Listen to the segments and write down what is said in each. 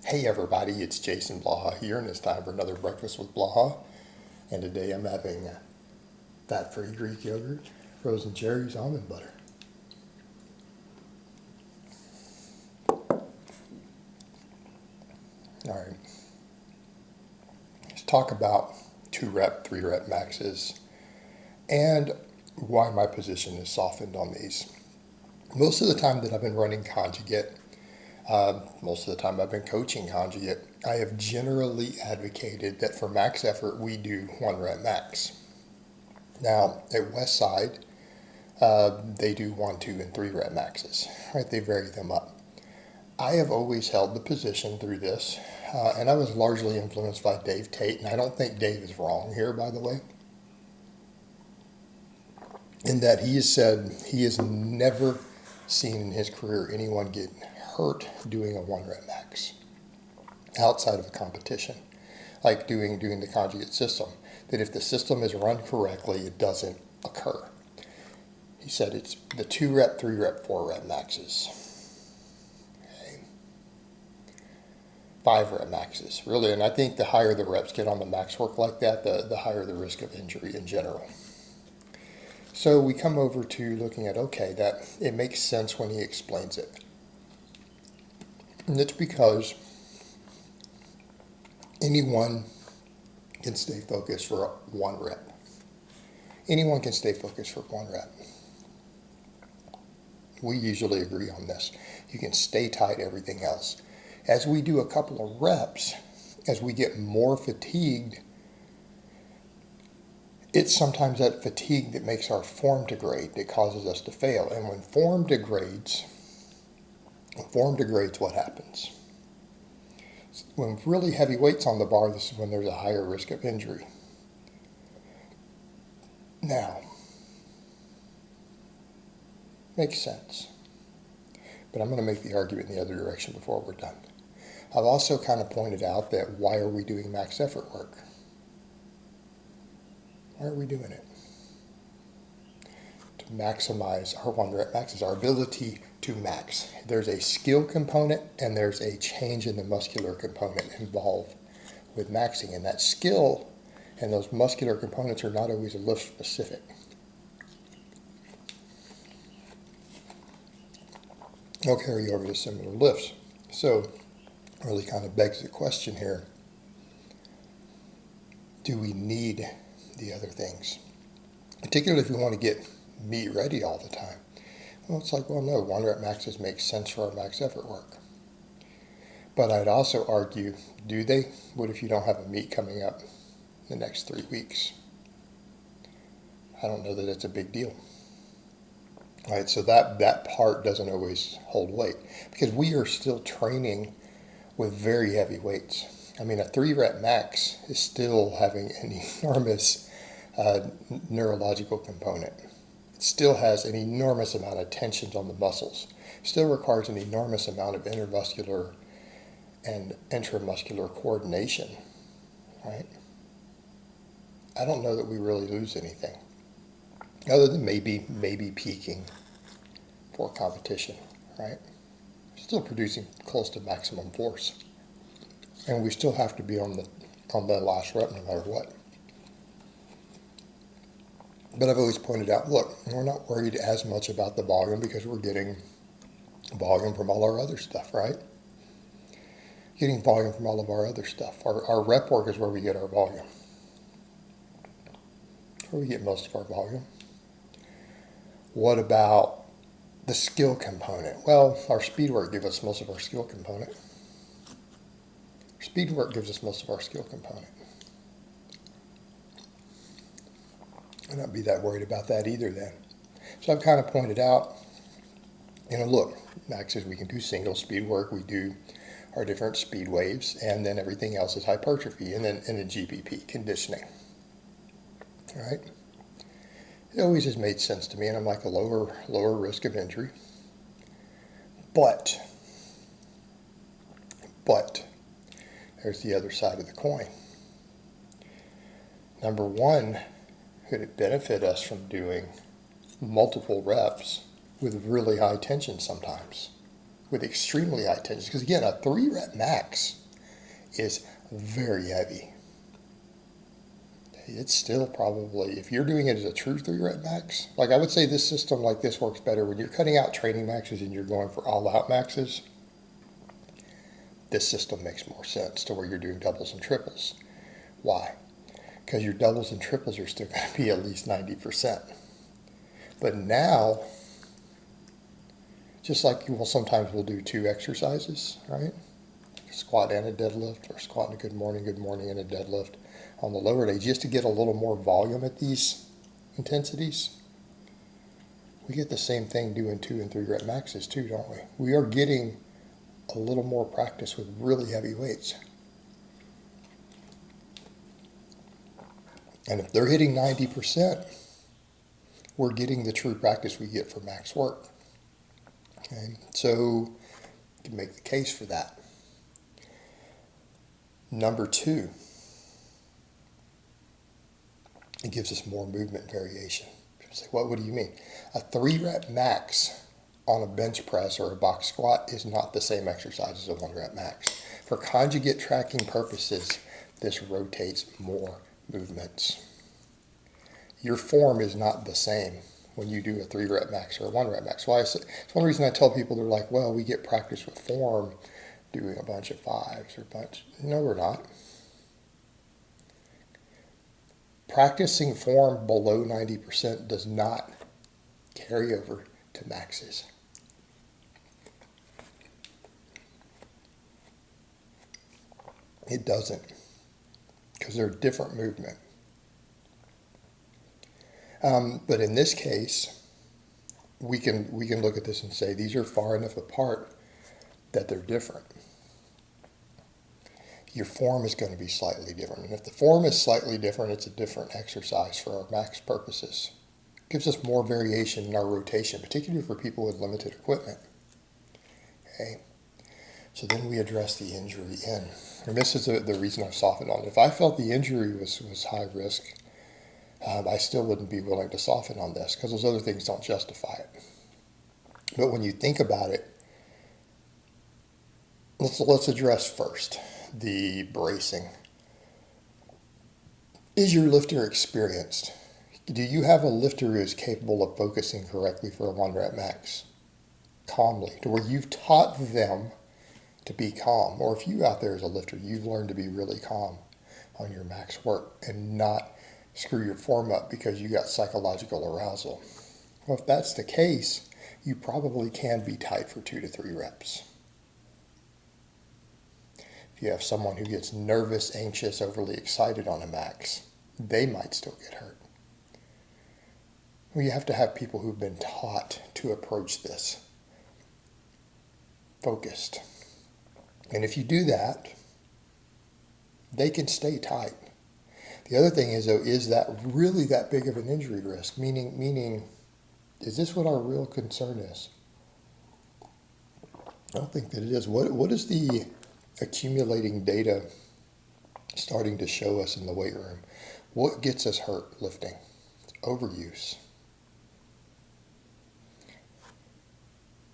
Hey everybody, it's Jason Blaha here, and it's time for another Breakfast with Blaha. And today I'm having fat-free Greek yogurt, frozen cherries, almond butter. All right, let's talk about 2-rep, 3-rep maxes and why my position is softened on these. Most of the time that I've been running conjugate, most of the time I've been coaching conjugate, I have generally advocated that for max effort we do 1-rep max. Now at Westside, they do 1, 2, and 3-rep maxes. Right? They vary them up. I have always held the position through this, and I was largely influenced by Dave Tate, and I don't think Dave is wrong here, by the way, in that he has said he has never seen in his career anyone get hurt doing a 1-rep max outside of a competition, like doing the conjugate system, that if the system is run correctly, it doesn't occur. He said it's the 2-rep, 3-rep, 4-rep maxes. 5-rep maxes, really, and I think the higher the reps get on the max work like that, the higher the risk of injury in general. So we come over to looking at, okay, that it makes sense when he explains it. And it's because anyone can stay focused for 1 rep. Anyone can stay focused for 1 rep. We usually agree on this. You can stay tight, everything else. As we do a couple of reps, as we get more fatigued, it's sometimes that fatigue that makes our form degrade, that causes us to fail. And when form degrades, what happens? When really heavy weight's on the bar, this is when there's a higher risk of injury. Now, makes sense. But I'm going to make the argument in the other direction before we're done. I've also kind of pointed out that why are we doing max effort work? Why are we doing it? To maximize our 1-rep maxes, our ability to max. There's a skill component and there's a change in the muscular component involved with maxing. And that skill and those muscular components are not always lift specific. I'll carry over to similar lifts. So really kind of begs the question here, do we need the other things? Particularly if we want to get meet ready all the time. Well, it's like, well, no, 1-rep maxes make sense for our max effort work. But I'd also argue, do they? What if you don't have a meet coming up the next 3 weeks? I don't know that it's a big deal. All right, so that part doesn't always hold weight because we are still training with very heavy weights. I mean, a 3-rep max is still having an enormous neurological component. It still has an enormous amount of tensions on the muscles. It still requires an enormous amount of intermuscular and intramuscular coordination, right? I don't know that we really lose anything other than maybe peaking for competition, right? Still producing close to maximum force. And we still have to be on the last rep no matter what. But I've always pointed out, look, we're not worried as much about the volume because we're getting volume from all our other stuff, right? Getting volume from all of our other stuff. Our rep work is where we get our volume. Where we get most of our volume. What about the skill component? Well, our speed work gives us most of our skill component. Speed work gives us most of our skill component. I'd not be that worried about that either then. So I've kind of pointed out, look, maxes, we can do single speed work, we do our different speed waves, and then everything else is hypertrophy, and then GPP, conditioning. All right? It always has made sense to me, and I'm like a lower risk of injury. But there's the other side of the coin. Number one, could it benefit us from doing multiple reps with really high tension sometimes? with extremely high tensions. Because again, a 3 rep max is very heavy. It's still probably, if you're doing it as a true 3 rep max, like I would say this system like this works better when you're cutting out training maxes and you're going for all out maxes. This system makes more sense to where you're doing doubles and triples. Why? Because your doubles and triples are still going to be at least 90%. But now, just like sometimes we'll do 2 exercises, right? Squat and a deadlift, or squat and a good morning and a deadlift on the lower day, just to get a little more volume at these intensities. We get the same thing doing 2 and 3 rep maxes too, don't we? We are getting a little more practice with really heavy weights. And if they're hitting 90%, we're getting the true practice we get for max work. Okay? So you can make the case for that. Number 2, it gives us more movement variation. People say, what do you mean? A 3 rep max on a bench press or a box squat is not the same exercise as a 1 rep max. For conjugate tracking purposes, this rotates more movements. Your form is not the same when you do a 3 rep max or a 1 rep max. It's one reason I tell people, they're like, well, we get practice with form doing a bunch of 5s or a bunch. No, we're not. Practicing form below 90% does not carry over to maxes. It doesn't, because they're different movement. But in this case, we can look at this and say these are far enough apart that they're different. Your form is going to be slightly different. And if the form is slightly different, it's a different exercise for our max purposes. It gives us more variation in our rotation, particularly for people with limited equipment. Okay. So then we address the injury in. And this is the reason I've softened on it. If I felt the injury was high risk, I still wouldn't be willing to soften on this because those other things don't justify it. But when you think about it, let's address first the bracing. Is your lifter experienced? Do you have a lifter who is capable of focusing correctly for a 1 rep max? Calmly, to where you've taught them to be calm. Or if you out there as a lifter, you've learned to be really calm on your max work and not screw your form up because you got psychological arousal. Well, if that's the case, you probably can be tight for 2 to 3 reps. If you have someone who gets nervous, anxious, overly excited on a max, they might still get hurt. Well, you have to have people who've been taught to approach this focused. And if you do that, they can stay tight. The other thing is, though, is that really that big of an injury risk? Meaning, is this what our real concern is? I don't think that it is. What is the accumulating data starting to show us in the weight room? What gets us hurt lifting? It's overuse.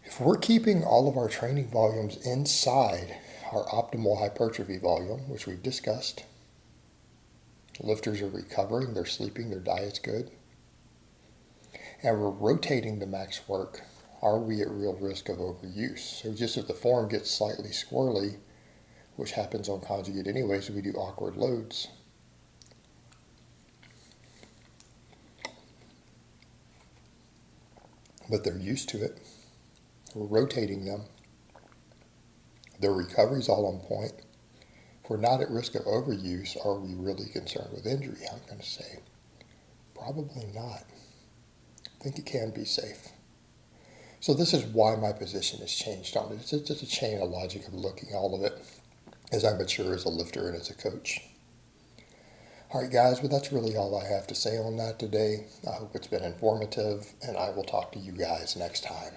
If we're keeping all of our training volumes inside our optimal hypertrophy volume, which we've discussed, lifters are recovering, they're sleeping, their diet's good, and we're rotating the max work, are we at real risk of overuse? So just if the form gets slightly squirrely, which happens on conjugate anyway, so we do awkward loads, but they're used to it. We're rotating them. Their recovery's all on point. If we're not at risk of overuse, are we really concerned with injury? I'm going to say probably not. I think it can be safe. So this is why my position has changed on it. It's just a chain of logic of looking at all of it as I mature as a lifter and as a coach. All right, guys, well, that's really all I have to say on that today. I hope it's been informative, and I will talk to you guys next time.